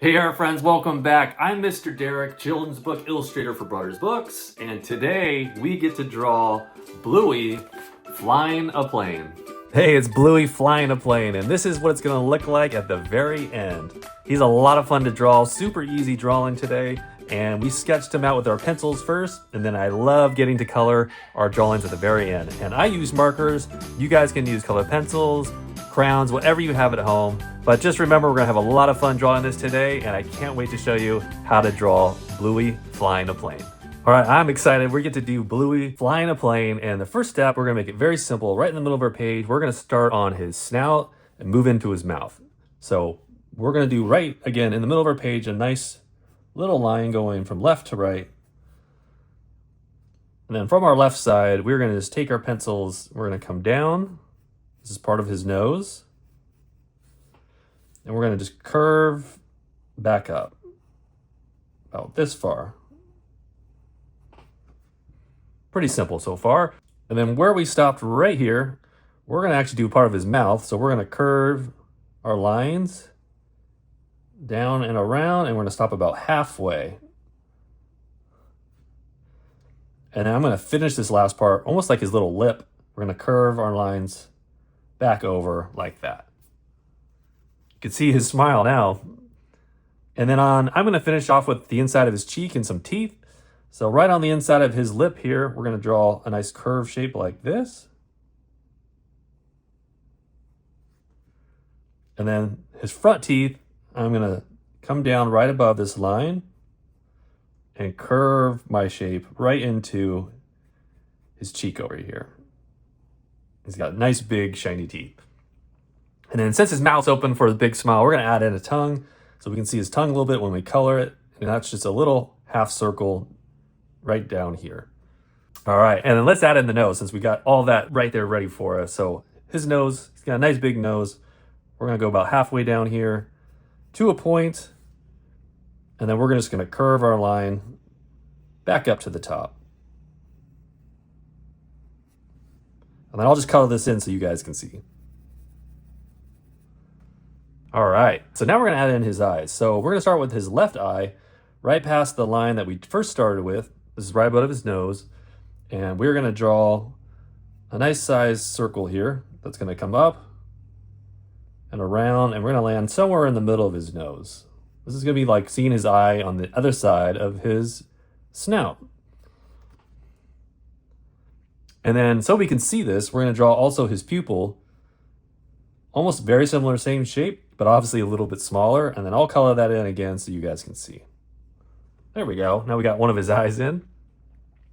Hey our friends, welcome back. I'm Mr. Derek, children's book illustrator for Brudders Books, and today we get to draw Bluey flying a plane. Hey, it's Bluey flying a plane, and this is what it's gonna look like at the very end. He's a lot of fun to draw, super easy drawing today, and we sketched him out with our pencils first, and then I love getting to color our drawings at the very end. And I use markers, you guys can use colored pencils, crayons, whatever you have at home. But just remember, we're gonna have a lot of fun drawing this today, and I can't wait to show you how to draw Bluey flying a plane. All right, I'm excited. We get to do Bluey flying a plane, and the first step, we're gonna make it very simple. Right in the middle of our page, we're gonna start on his snout and move into his mouth. So we're gonna do right, again, in the middle of our page, a nice little line going from left to right. And then from our left side, we're gonna just take our pencils, we're gonna come down. This is part of his nose. And we're going to just curve back up about this far. Pretty simple so far. And then where we stopped right here, we're going to actually do part of his mouth. So we're going to curve our lines down and around, and we're going to stop about halfway. And then I'm going to finish this last part almost like his little lip. We're going to curve our lines back over like that. You can see his smile now. And then I'm going to finish off with the inside of his cheek and some teeth. So right on the inside of his lip here, we're going to draw a nice curved shape like this. And then his front teeth, I'm going to come down right above this line and curve my shape right into his cheek over here. He's got nice big shiny teeth. And then since his mouth's open for the big smile, we're going to add in a tongue so we can see his tongue a little bit when we color it. And that's just a little half circle right down here. All right, and then let's add in the nose since we got all that right there ready for us. So his nose, he's got a nice big nose. We're going to go about halfway down here to a point, and then we're just going to curve our line back up to the top. And then I'll just color this in so you guys can see. All right, so now we're gonna add in his eyes. So we're gonna start with his left eye, right past the line that we first started with. This is right above his nose. And we're gonna draw a nice sized circle here that's gonna come up and around, and we're gonna land somewhere in the middle of his nose. This is gonna be like seeing his eye on the other side of his snout. And then so we can see this, we're gonna draw also his pupil, almost very similar, same shape, but obviously a little bit smaller. And then I'll color that in again so you guys can see. There we go. Now we got one of his eyes in.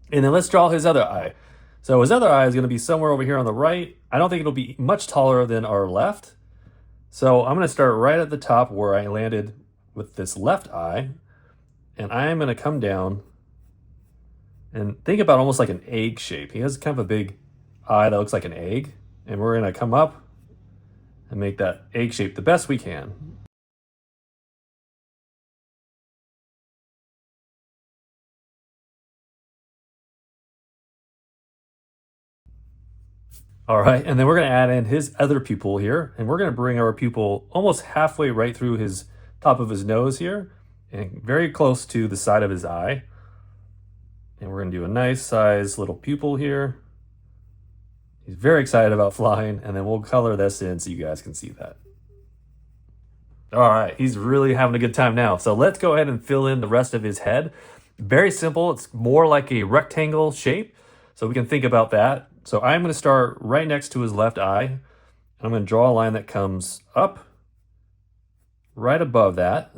And then let's draw his other eye. So his other eye is going to be somewhere over here on the right. I don't think it'll be much taller than our left. So I'm going to start right at the top where I landed with this left eye. And I'm going to come down and think about almost like an egg shape. He has kind of a big eye that looks like an egg. And we're going to come up and make that egg shape the best we can. All right, and then we're gonna add in his other pupil here, and we're gonna bring our pupil almost halfway right through his top of his nose here, and very close to the side of his eye. And we're gonna do a nice size little pupil here. He's very excited about flying, and then we'll color this in so you guys can see that. All right, he's really having a good time now. So let's go ahead and fill in the rest of his head. Very simple, it's more like a rectangle shape, so we can think about that. So I'm gonna start right next to his left eye. I'm gonna draw a line that comes up, right above that.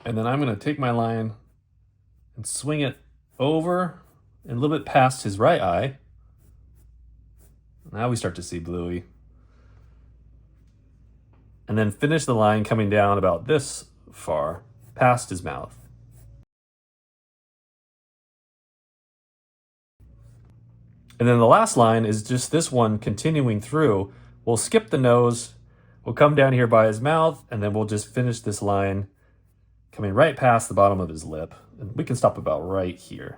And then I'm gonna take my line and swing it over and a little bit past his right eye. Now we start to see Bluey. And then finish the line coming down about this far, past his mouth. And then the last line is just this one continuing through. We'll skip the nose, we'll come down here by his mouth, and then we'll just finish this line coming right past the bottom of his lip. And we can stop about right here.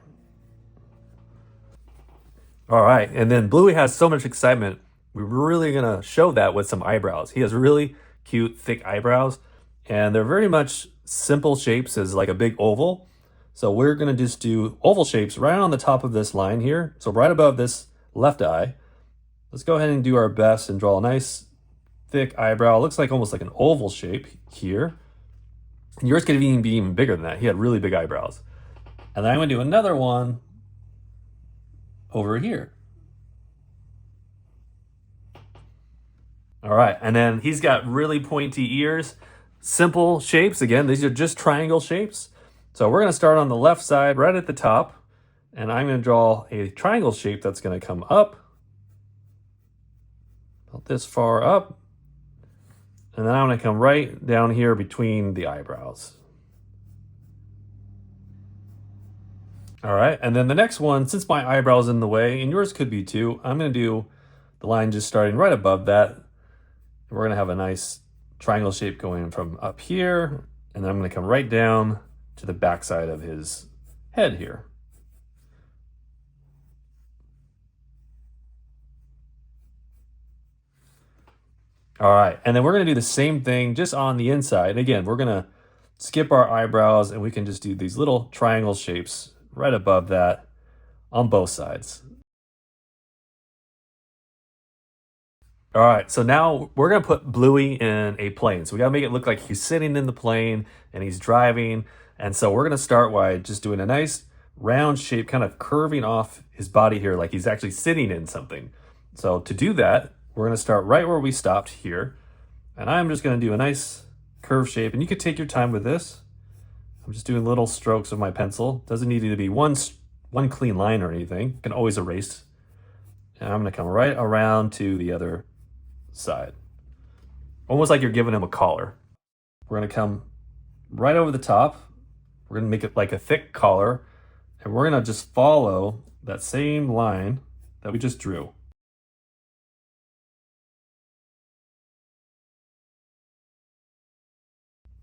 All right, and then Bluey has so much excitement. We're really gonna show that with some eyebrows. He has really cute, thick eyebrows. And they're very much simple shapes as like a big oval. So we're gonna just do oval shapes right on the top of this line here. So right above this left eye. Let's go ahead and do our best and draw a nice thick eyebrow. It looks like almost like an oval shape here. And yours could even be even bigger than that. He had really big eyebrows. And then I'm gonna do another one over here. All right, and then he's got really pointy ears. Simple shapes, again, these are just triangle shapes. So we're gonna start on the left side, right at the top, and I'm gonna draw a triangle shape that's gonna come up, about this far up, and then I'm gonna come right down here between the eyebrows. All right, and then the next one, since my eyebrow's in the way, and yours could be too, I'm gonna do the line just starting right above that. We're gonna have a nice triangle shape going from up here, and then I'm gonna come right down to the backside of his head here. All right, and then we're gonna do the same thing just on the inside. Again, we're gonna skip our eyebrows and we can just do these little triangle shapes right above that on both sides. All right, so now we're gonna put Bluey in a plane. So we gotta make it look like he's sitting in the plane and he's driving. And so we're gonna start by just doing a nice round shape, kind of curving off his body here, like he's actually sitting in something. So to do that, we're gonna start right where we stopped here. And I'm just gonna do a nice curve shape, and you could take your time with this. I'm just doing little strokes with my pencil. Doesn't need to be one clean line or anything. You can always erase. And I'm gonna come right around to the other side. Almost like you're giving him a collar. We're gonna come right over the top. We're gonna make it like a thick collar, and we're gonna just follow that same line that we just drew.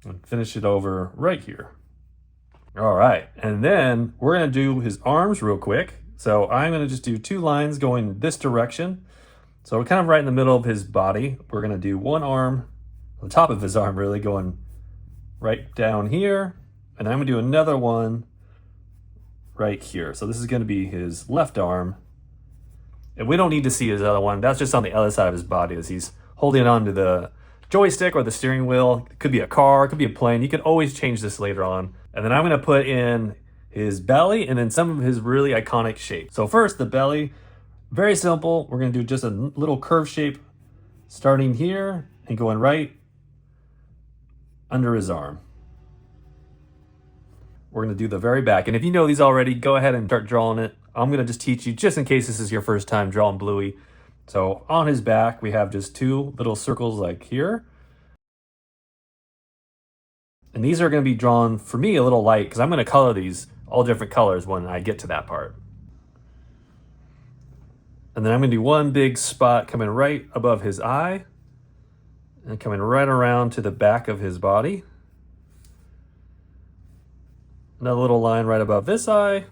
And finish it over right here. All right, and then we're gonna do his arms real quick. So I'm gonna just do two lines going this direction. So we're kind of right in the middle of his body. We're gonna do one arm, on the top of his arm really, going right down here. And I'm gonna do another one right here. So this is gonna be his left arm. And we don't need to see his other one. That's just on the other side of his body as he's holding on to the joystick or the steering wheel. It could be a car, it could be a plane. You can always change this later on. And then I'm gonna put in his belly and then some of his really iconic shapes. So first, the belly, very simple. We're gonna do just a little curve shape starting here and going right under his arm. We're gonna do the very back. And if you know these already, go ahead and start drawing it. I'm gonna just teach you just in case this is your first time drawing Bluey. So on his back, we have just two little circles like here. And these are gonna be drawn, for me, a little light, because I'm gonna color these all different colors when I get to that part. And then I'm gonna do one big spot coming right above his eye and coming right around to the back of his body. Another little line right above this eye.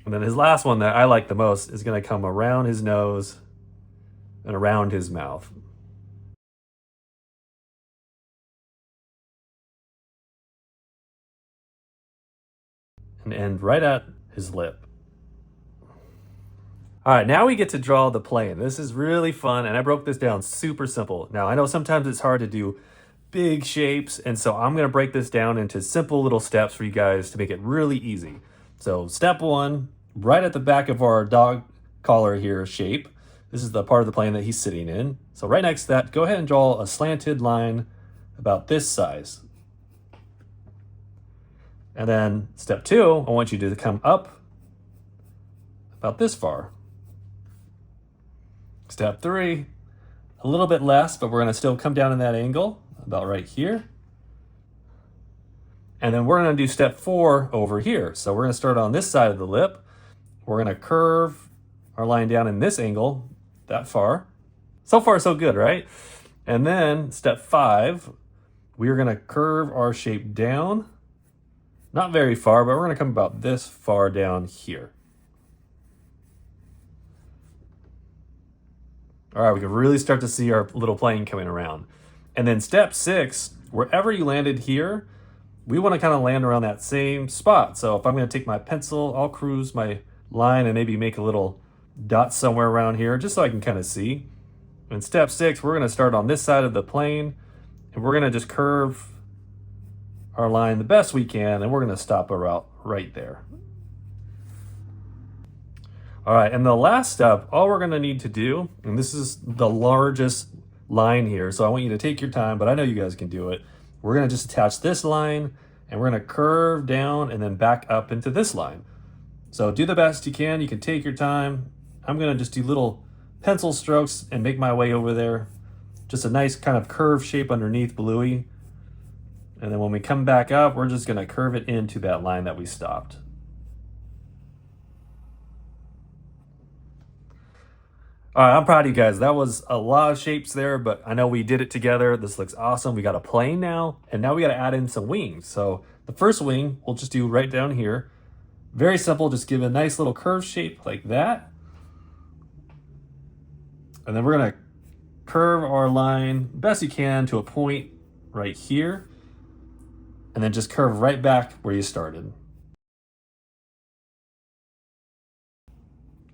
And then his last one that I like the most is gonna come around his nose and around his mouth. And end right at his lip. All right, now we get to draw the plane. This is really fun, and I broke this down super simple. Now, I know sometimes it's hard to do big shapes, and so I'm gonna break this down into simple little steps for you guys to make it really easy. So step one, right at the back of our dog collar here shape, this is the part of the plane that he's sitting in. So right next to that, go ahead and draw a slanted line about this size. And then step two, I want you to come up about this far. Step three, a little bit less, but we're gonna still come down in that angle, about right here. And then we're gonna do step four over here. So we're gonna start on this side of the lip. We're gonna curve our line down in this angle, that far. So far, so good, right? And then step five, we are gonna curve our shape down. Not very far, but we're gonna come about this far down here. All right, we can really start to see our little plane coming around. And then step 6, wherever you landed here, we want to kind of land around that same spot. So if I'm going to take my pencil, I'll cruise my line and maybe make a little dot somewhere around here just so I can kind of see. In step 6, we're going to start on this side of the plane and we're going to just curve our line the best we can, and we're going to stop about right there. All right, and the last step, all we're going to need to do, and this is the largest line here, so I want you to take your time, but I know you guys can do it. We're going to just attach this line and we're going to curve down and then back up into this line. So do the best you can. You can take your time. I'm going to just do little pencil strokes and make my way over there. Just a nice kind of curve shape underneath Bluey. And then when we come back up, we're just going to curve it into that line that we stopped. All right, I'm proud of you guys. That was a lot of shapes there, but I know we did it together. This looks awesome. We got a plane now, and now we got to add in some wings. So the first wing, we'll just do right down here. Very simple, just give it a nice little curve shape like that. And then we're going to curve our line best you can to a point right here. And then just curve right back where you started.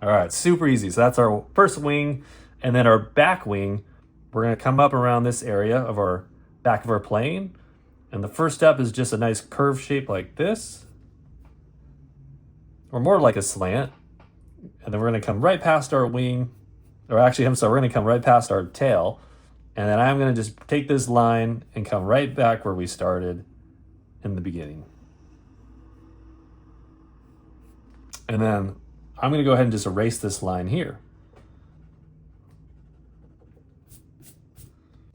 All right, super easy. So that's our first wing. And then our back wing, we're going to come up around this area of our back of our plane. And the first step is just a nice curve shape like this, or more like a slant. And then we're going to come right past our wing, or actually, we're going to come right past our tail. And then I'm going to just take this line and come right back where we started in the beginning. And then I'm going to go ahead and just erase this line here.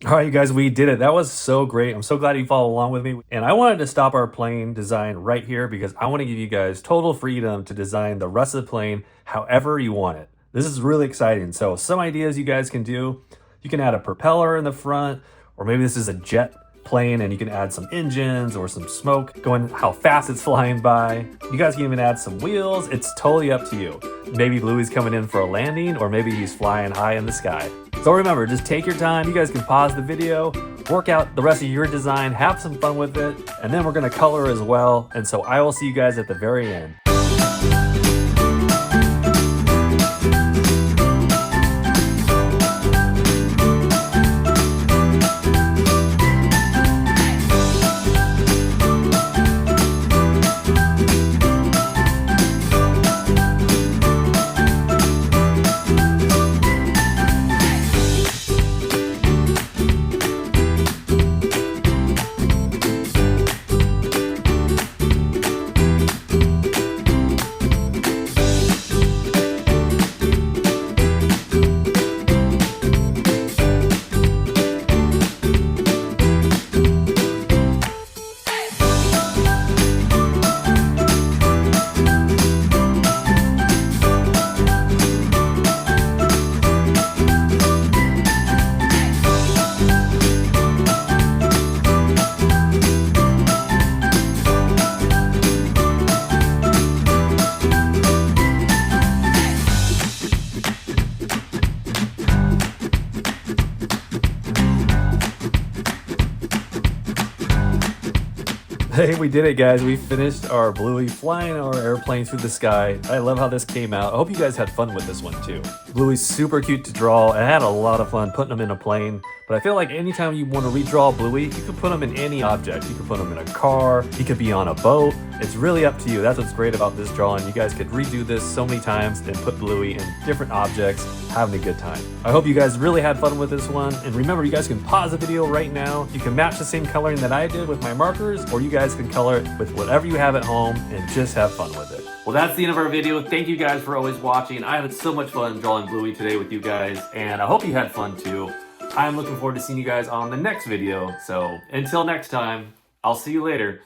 All right, you guys, we did it. That was so great. I'm so glad you followed along with me. And I wanted to stop our plane design right here because I want to give you guys total freedom to design the rest of the plane however you want it. This is really exciting. So some ideas you guys can do, you can add a propeller in the front, or maybe this is a jet plane and you can add some engines or some smoke going how fast it's flying by. You guys can even add some wheels. It's totally up to you. Maybe Bluey's coming in for a landing, or maybe he's flying high in the sky. So remember, just take your time. You guys can pause the video, work out the rest of your design, have some fun with it, and then we're going to color as well. And so I will see you guys at the very end. Hey, we did it, guys. We finished our Bluey flying our airplane through the sky. I love how this came out. I hope you guys had fun with this one too. Bluey's super cute to draw. I had a lot of fun putting him in a plane, but I feel like anytime you want to redraw Bluey, you can put him in any object. You can put him in a car, he could be on a boat. It's really up to you. That's what's great about this drawing. You guys could redo this so many times and put Bluey in different objects, having a good time. I hope you guys really had fun with this one. And remember, you guys can pause the video right now. You can match the same coloring that I did with my markers, or you guys can color it with whatever you have at home and just have fun with it. Well, that's the end of our video. Thank you guys for always watching. I had so much fun drawing Bluey today with you guys, and I hope you had fun too. I'm looking forward to seeing you guys on the next video. So until next time, I'll see you later.